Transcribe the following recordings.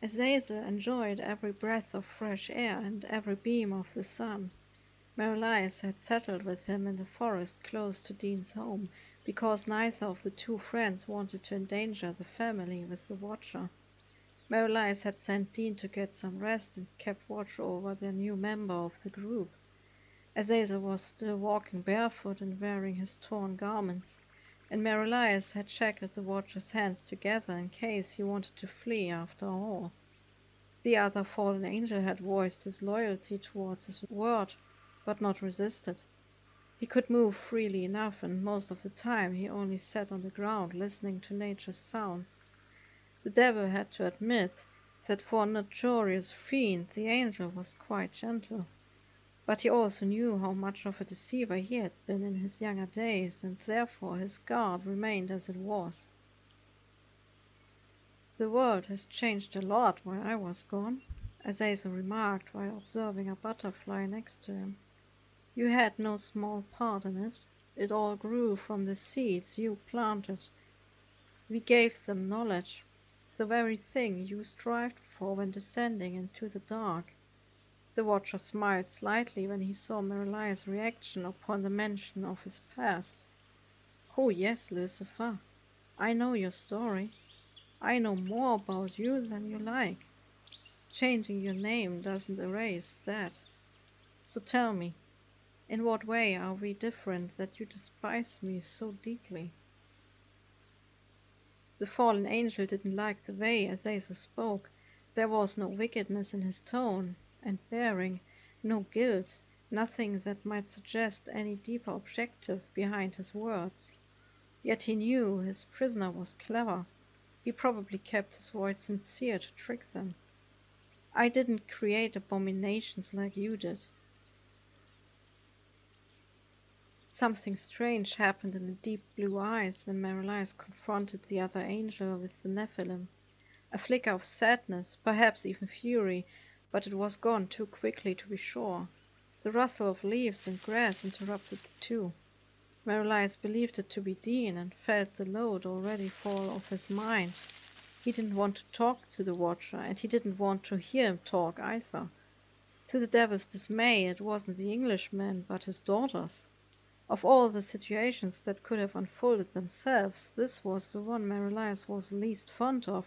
Azazel enjoyed every breath of fresh air and every beam of the sun. Merlice had settled with him in the forest close to Dean's home, because neither of the two friends wanted to endanger the family with the Watcher. Merlice had sent Dean to get some rest and kept watch over their new member of the group. Azazel was still walking barefoot and wearing his torn garments, and Merlice had shackled the Watcher's hands together in case he wanted to flee after all. The other fallen angel had voiced his loyalty towards his word, but not resisted. He could move freely enough, and most of the time he only sat on the ground listening to nature's sounds. The devil had to admit that for a notorious fiend the angel was quite gentle. But he also knew how much of a deceiver he had been in his younger days, and therefore his guard remained as it was. "The world has changed a lot while I was gone," Azazel remarked while observing a butterfly next to him. "You had no small part in it. It all grew from the seeds you planted. We gave them knowledge, the very thing you strived for when descending into the dark." The Watcher smiled slightly when he saw Merlice's reaction upon the mention of his past. "Oh yes, Lucifer, I know your story. I know more about you than you like. Changing your name doesn't erase that. So tell me, in what way are we different that you despise me so deeply?" The fallen angel didn't like the way Azazel spoke. There was no wickedness in his tone and bearing, no guilt, nothing that might suggest any deeper objective behind his words. Yet he knew his prisoner was clever. He probably kept his voice sincere to trick them. "I didn't create abominations like you did." Something strange happened in the deep blue eyes when Merlice confronted the other angel with the Nephilim. A flicker of sadness, perhaps even fury, but it was gone too quickly to be sure. The rustle of leaves and grass interrupted the two. Merlice believed it to be Dean and felt the load already fall off his mind. He didn't want to talk to the Watcher, and he didn't want to hear him talk either. To the devil's dismay, it wasn't the Englishman, but his daughters. Of all the situations that could have unfolded themselves, this was the one Merlice was least fond of,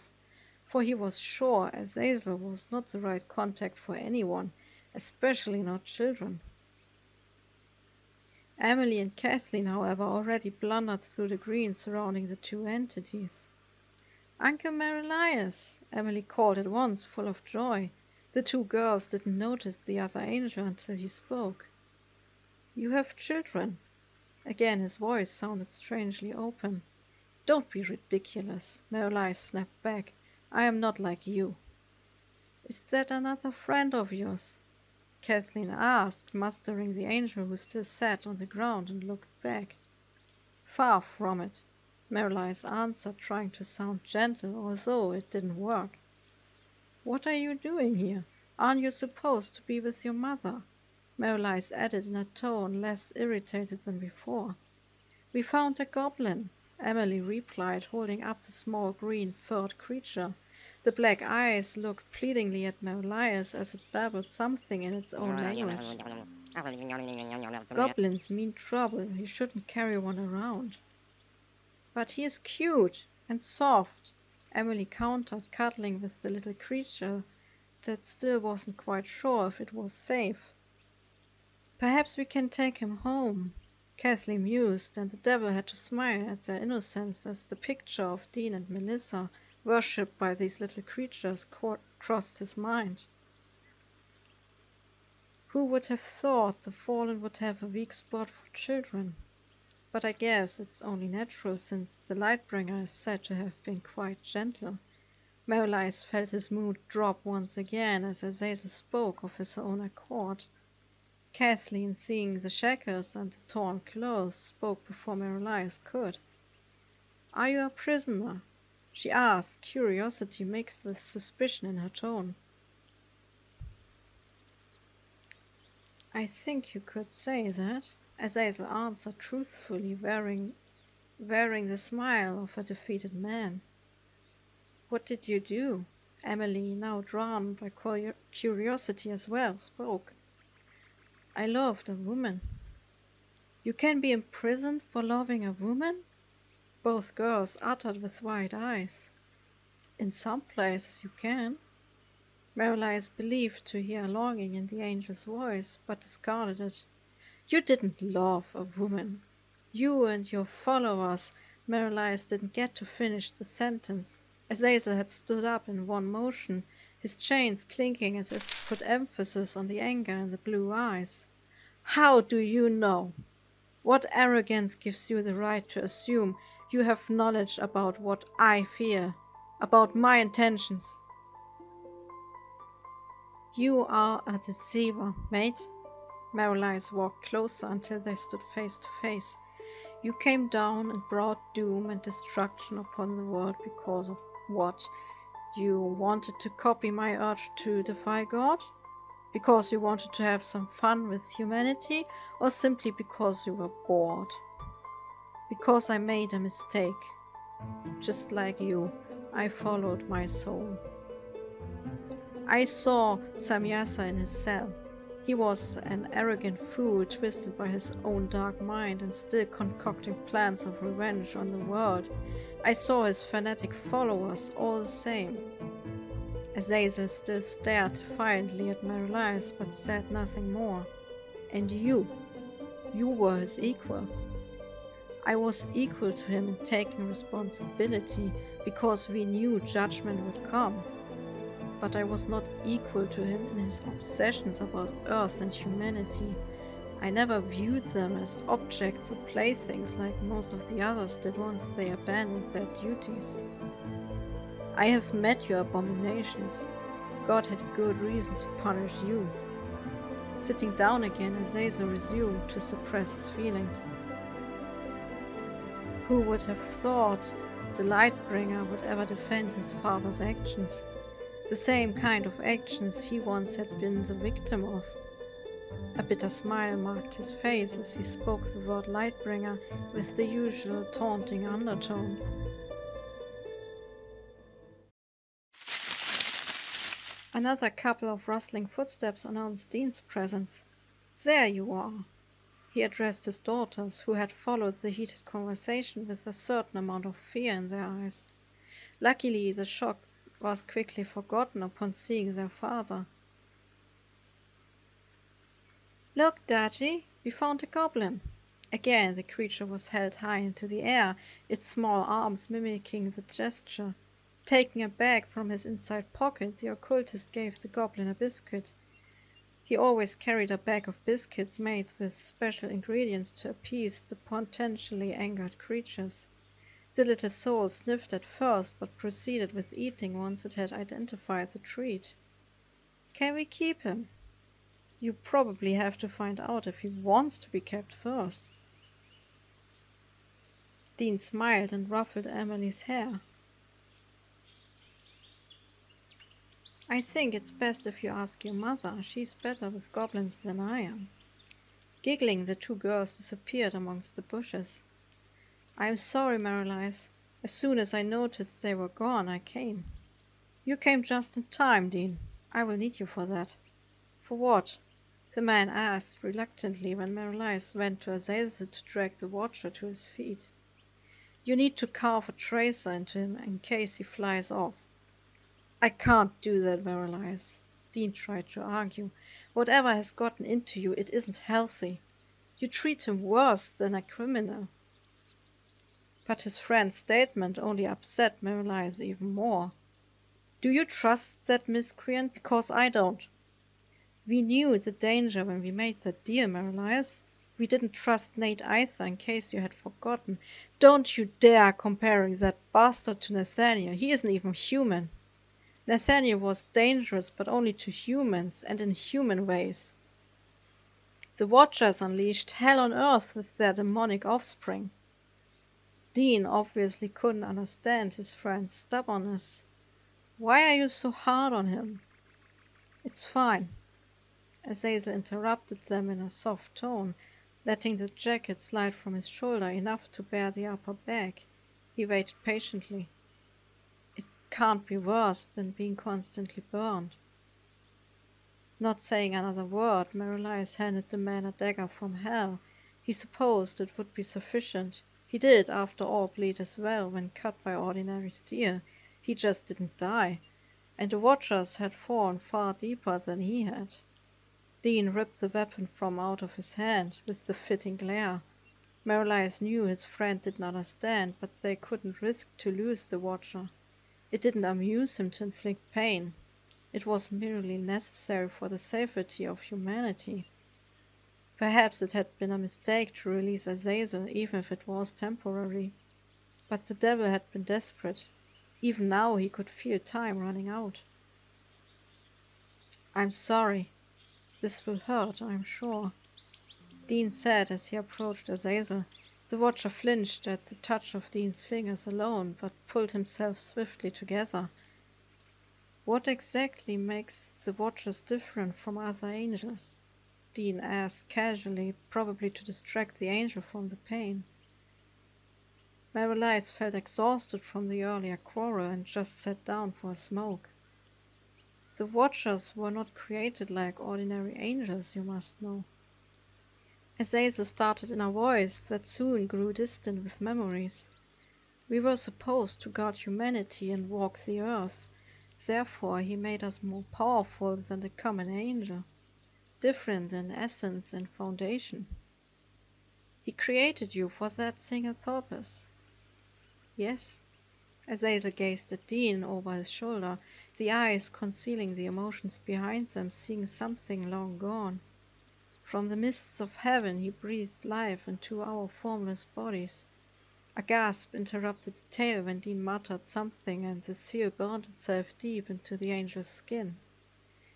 for he was sure Azazel was not the right contact for anyone, especially not children. Emily and Kathleen, however, already blundered through the green surrounding the two entities. "Uncle Merlice!" Emily called at once, full of joy. The two girls didn't notice the other angel until he spoke. "You have children." Again his voice sounded strangely open. "Don't be ridiculous," Merlice snapped back. "I am not like you." "Is that another friend of yours?" Kathleen asked, mustering the angel who still sat on the ground and looked back. "Far from it," Merlice answered, trying to sound gentle, although it didn't work. "What are you doing here? Aren't you supposed to be with your mother?" Merlice added in a tone less irritated than before. "We found a goblin," Emily replied, holding up the small green furred creature. The black eyes looked pleadingly at Merlice as it babbled something in its own language. "Goblins mean trouble. You shouldn't carry one around." "But he is cute and soft," Emily countered, cuddling with the little creature that still wasn't quite sure if it was safe. "Perhaps we can take him home," Kathleen mused, and the devil had to smile at their innocence as the picture of Dean and Melissa, worshipped by these little creatures, crossed his mind. Who would have thought the fallen would have a weak spot for children? But I guess it's only natural, since the Lightbringer is said to have been quite gentle. Merlice felt his mood drop once again as Azazel spoke of his own accord. Kathleen, seeing the shackles and the torn clothes, spoke before Merlice could. "Are you a prisoner?" she asked, curiosity mixed with suspicion in her tone. "I think you could say that," Azazel answered truthfully, wearing the smile of a defeated man. "What did you do?" Emily, now drawn by curiosity as well, spoke. I loved a woman. You can be imprisoned for loving a woman? Both girls uttered with wide eyes. In some places you can. Marilyes believed to hear longing in the angel's voice, but discarded it. You didn't love a woman. You and your followers. Marilyes didn't get to finish the sentence. Azazel had stood up in one motion, his chains clinking as if to put emphasis on the anger in the blue eyes. How do you know? What arrogance gives you the right to assume you have knowledge about what I fear, about my intentions? You are a deceiver, mate. Marilyes walked closer until they stood face to face. You came down and brought doom and destruction upon the world because of what? You wanted to copy my urge to defy God? Because you wanted to have some fun with humanity, or simply because you were bored? Because I made a mistake. Just like you, I followed my soul. I saw Samyasa in his cell. He was an arrogant fool twisted by his own dark mind and still concocting plans of revenge on the world. I saw his fanatic followers, all the same. Azazel still stared defiantly at Marilyes, but said nothing more. And you were his equal. I was equal to him in taking responsibility, because we knew judgment would come. But I was not equal to him in his obsessions about Earth and humanity. I never viewed them as objects or playthings like most of the others did once they abandoned their duties. I have met your abominations. God had good reason to punish you. Sitting down again, Azazel resumed to suppress his feelings. Who would have thought the Lightbringer would ever defend his father's actions? The same kind of actions he once had been the victim of. A bitter smile marked his face as he spoke the word Lightbringer with the usual taunting undertone. Another couple of rustling footsteps announced Dean's presence. There you are. He addressed his daughters, who had followed the heated conversation with a certain amount of fear in their eyes. Luckily, the shock was quickly forgotten upon seeing their father. Look, Daddy, we found a goblin. Again the creature was held high into the air, its small arms mimicking the gesture. Taking a bag from his inside pocket, the occultist gave the goblin a biscuit. He always carried a bag of biscuits made with special ingredients to appease the potentially angered creatures. The little soul sniffed at first, but proceeded with eating once it had identified the treat. Can we keep him? You probably have to find out if he wants to be kept first. Dean smiled and ruffled Emily's hair. I think it's best if you ask your mother. She's better with goblins than I am. Giggling, the two girls disappeared amongst the bushes. I'm sorry, Marilyes. As soon as I noticed they were gone, I came. You came just in time, Dean. I will need you for that. For what? The man asked reluctantly when Marilyes went to Azazel to drag the watcher to his feet. You need to carve a tracer into him in case he flies off. I can't do that, Marilyes. Dean tried to argue. Whatever has gotten into you, it isn't healthy. You treat him worse than a criminal. But his friend's statement only upset Marilyes even more. Do you trust that miscreant? Because I don't. We knew the danger when we made that deal, Marilyes. We didn't trust Nate either, in case you had forgotten. Don't you dare comparing that bastard to Nathaniel. He isn't even human. Nathaniel was dangerous, but only to humans, and in human ways. The Watchers unleashed hell on earth with their demonic offspring. Dean obviously couldn't understand his friend's stubbornness. Why are you so hard on him? It's fine. Azazel interrupted them in a soft tone, letting the jacket slide from his shoulder enough to bear the upper bag. He waited patiently. It can't be worse than being constantly burned. Not saying another word, Merryleis handed the man a dagger from hell. He supposed it would be sufficient. He did, after all, bleed as well when cut by ordinary steel. He just didn't die, and the Watchers had fallen far deeper than he had. Dean ripped the weapon from out of his hand with the fitting glare. Merryleis knew his friend didn't understand, but they couldn't risk to lose the Watcher. It didn't amuse him to inflict pain. It was merely necessary for the safety of humanity. Perhaps it had been a mistake to release Azazel, even if it was temporary. But the devil had been desperate. Even now he could feel time running out. "I'm sorry. This will hurt, I'm sure," Dean said as he approached Azazel. The Watcher flinched at the touch of Dean's fingers alone, but pulled himself swiftly together. "What exactly makes the Watchers different from other angels?" Dean asked casually, probably to distract the angel from the pain. Merryleis felt exhausted from the earlier quarrel and just sat down for a smoke. "The Watchers were not created like ordinary angels, you must know." Azazel started in a voice that soon grew distant with memories. "We were supposed to guard humanity and walk the earth. Therefore he made us more powerful than the common angel, different in essence and foundation. He created you for that single purpose." "Yes." Azazel gazed at Dean over his shoulder, the eyes concealing the emotions behind them, seeing something long gone. From the mists of heaven he breathed life into our formless bodies. A gasp interrupted the tale when Dean muttered something, and the seal burned itself deep into the angel's skin.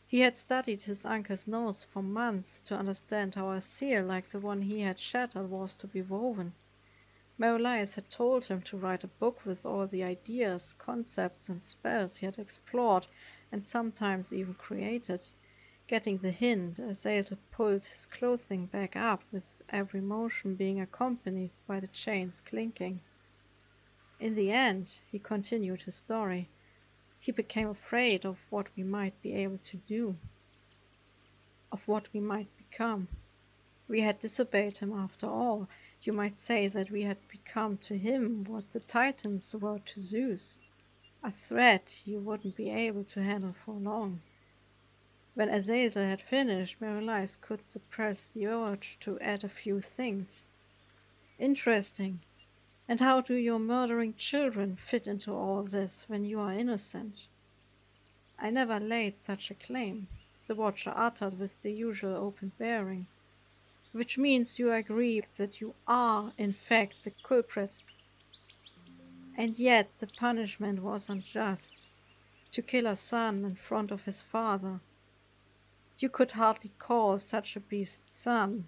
He had studied his uncle's nose for months to understand how a seal like the one he had shattered was to be woven. Merryleis had told him to write a book with all the ideas, concepts, and spells he had explored and sometimes even created. Getting the hint, Azazel pulled his clothing back up, with every motion being accompanied by the chains clinking. "In the end," he continued his story, "he became afraid of what we might be able to do, of what we might become. We had disobeyed him after all. You might say that we had become to him what the Titans were to Zeus, a threat he wouldn't be able to handle for long." When Azazel had finished, Merryleis could suppress the urge to add a few things. "Interesting. And how do your murdering children fit into all this when you are innocent?" "I never laid such a claim," the Watcher uttered with the usual open bearing. "Which means you agree that you are, in fact, the culprit. And yet the punishment was unjust. To kill a son in front of his father. You could hardly call such a beast son."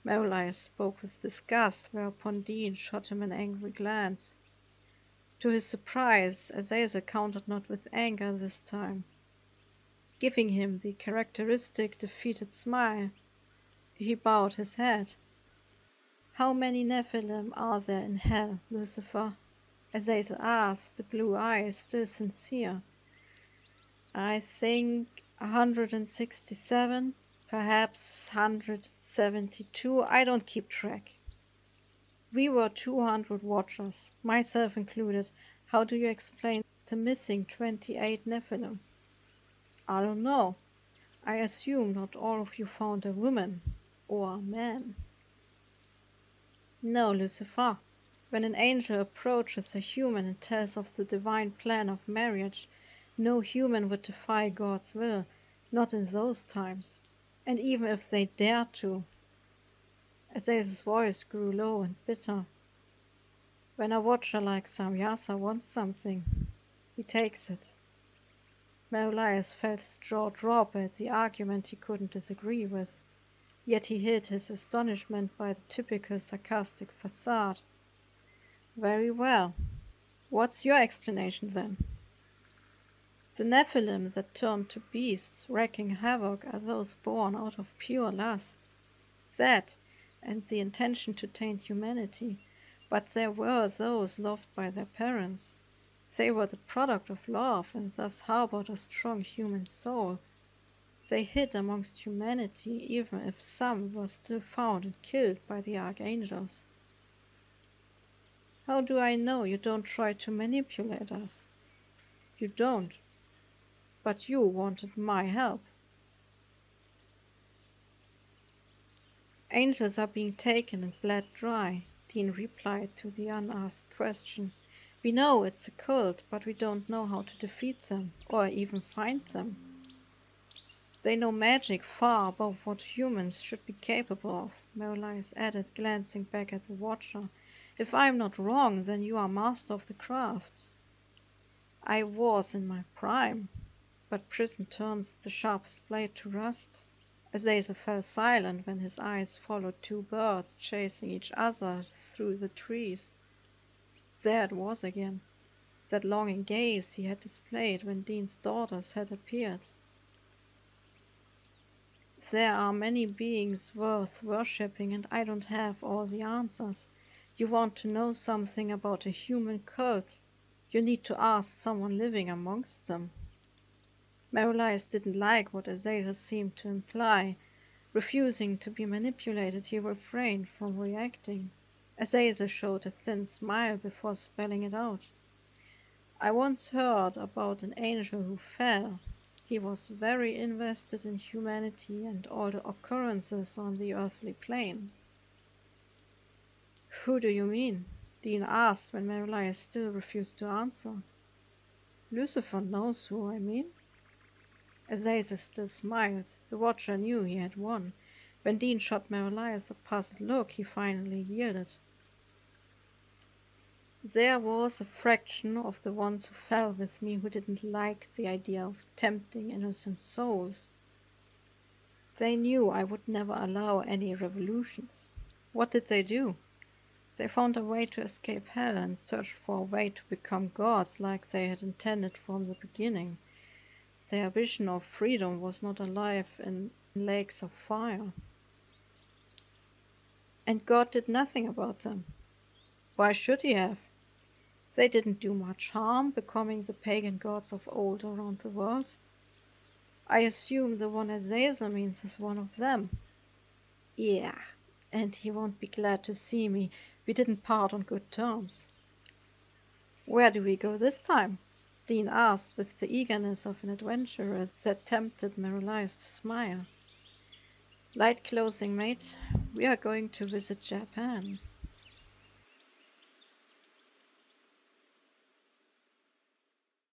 Merryleis spoke with disgust, whereupon Dean shot him an angry glance. To his surprise, Azazel countered not with anger this time. Giving him the characteristic defeated smile, he bowed his head. "How many Nephilim are there in hell, Lucifer?" Azazel asked, the blue eyes still sincere. "I think 167, perhaps 172, I don't keep track. We were 200 Watchers, myself included. How do you explain the missing 28 Nephilim?" "I don't know. I assume not all of you found a woman, or a man." "No, Lucifer. When an angel approaches a human and tells of the divine plan of marriage, no human would defy God's will, not in those times. And even if they dared to—" Azazel's voice grew low and bitter. "When a Watcher like Samyasa wants something, he takes it." Merryleis felt his jaw drop at the argument he couldn't disagree with, yet he hid his astonishment by the typical sarcastic facade. "Very well. What's your explanation, then?" "The Nephilim that turn to beasts wreaking havoc are those born out of pure lust. That, and the intention to taint humanity. But there were those loved by their parents. They were the product of love and thus harbored a strong human soul. They hid amongst humanity, even if some were still found and killed by the archangels. How do I know you don't try to manipulate us? You don't, but you wanted my help. Angels are being taken and bled dry, Dean replied to the unasked question. We know it's a cult, but we don't know how to defeat them, or even find them. They know magic far above what humans should be capable of, Merlice added, glancing back at the Watcher. If I'm not wrong, then you are master of the craft. I was in my prime, but prison turns the sharpest blade to rust. Azazel fell silent when his eyes followed two birds chasing each other through the trees. There it was again, that longing gaze he had displayed when Dean's daughters had appeared. There are many beings worth worshipping, and I don't have all the answers. You want to know something about a human cult? You need to ask someone living amongst them. Merlice didn't like what Azazel seemed to imply. Refusing to be manipulated, he refrained from reacting. Azazel showed a thin smile before spelling it out. I once heard about an angel who fell. He was very invested in humanity and all the occurrences on the earthly plane. Who do you mean? Dean asked when Merlice still refused to answer. Lucifer knows who I mean. Azazel still smiled. The Watcher knew he had won. When Dean shot Merlice a puzzled look, he finally yielded. There was a fraction of the ones who fell with me who didn't like the idea of tempting innocent souls. They knew I would never allow any revolutions. What did they do? They found a way to escape hell and searched for a way to become gods like they had intended from the beginning. Their vision of freedom was not alive in lakes of fire. And God did nothing about them. Why should he have? They didn't do much harm, becoming the pagan gods of old around the world. I assume the one Azazel means is one of them. Yeah, and he won't be glad to see me. We didn't part on good terms. Where do we go this time? Dean asked with the eagerness of an adventurer that tempted Merlice to smile. Light clothing, mate. We are going to visit Japan.